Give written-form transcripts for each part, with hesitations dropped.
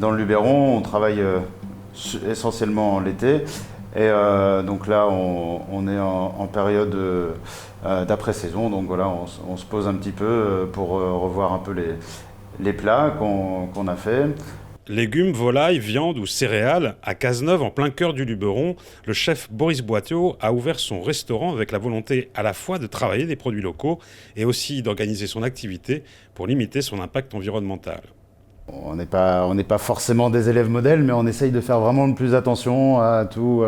Dans le Luberon, on travaille essentiellement l'été. Et donc là, on est en période d'après-saison. Donc voilà, on se pose un petit peu pour revoir un peu les plats qu'on a fait. Légumes, volailles, viande ou céréales, à Cazeneuve, en plein cœur du Luberon, le chef Boris Boiteau a ouvert son restaurant avec la volonté à la fois de travailler des produits locaux et aussi d'organiser son activité pour limiter son impact environnemental. On n'est pas forcément des élèves modèles, mais on essaye de faire vraiment le plus attention à tout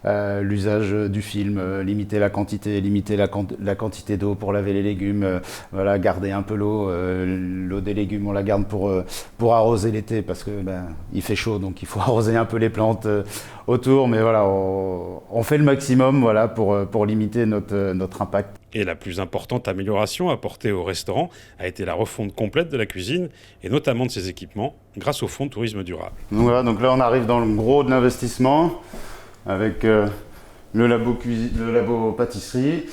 l'usage du film, limiter la quantité, limiter la quantité d'eau pour laver les légumes, voilà, garder un peu l'eau des légumes, on la garde pour arroser l'été parce que il fait chaud, donc il faut arroser un peu les plantes autour, mais voilà, on fait le maximum voilà, pour limiter notre impact. Et la plus importante amélioration apportée au restaurant a été la refonte complète de la cuisine et notamment de ses équipements grâce au fonds de tourisme durable. Donc, voilà, donc là on arrive dans le gros de l'investissement avec le labo pâtisserie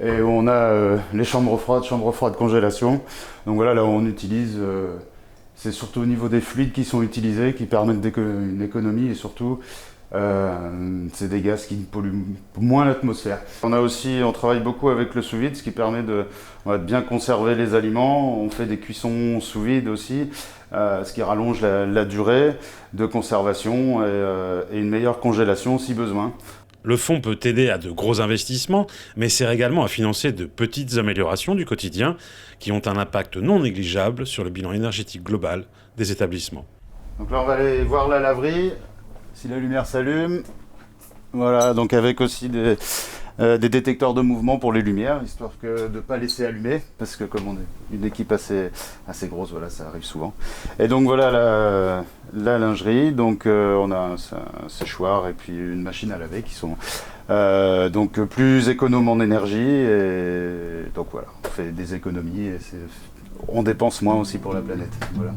et on a les chambres froides congélation. Donc voilà, là on utilise, c'est surtout au niveau des fluides qui sont utilisés qui permettent une économie et surtout c'est des gaz qui polluent moins l'atmosphère. On travaille beaucoup avec le sous-vide, ce qui permet de bien conserver les aliments. On fait des cuissons sous-vide aussi, ce qui rallonge la durée de conservation et une meilleure congélation si besoin. Le fonds peut aider à de gros investissements, mais sert également à financer de petites améliorations du quotidien qui ont un impact non négligeable sur le bilan énergétique global des établissements. Donc là, on va aller voir la laverie. Si la lumière s'allume, voilà, donc avec aussi des détecteurs de mouvement pour les lumières, histoire de ne pas laisser allumer, parce que comme on est une équipe assez grosse, voilà, ça arrive souvent. Et donc voilà la lingerie, donc on a un séchoir et puis une machine à laver qui sont donc plus économes en énergie, et donc voilà, on fait des économies et on dépense moins aussi pour la planète. Voilà.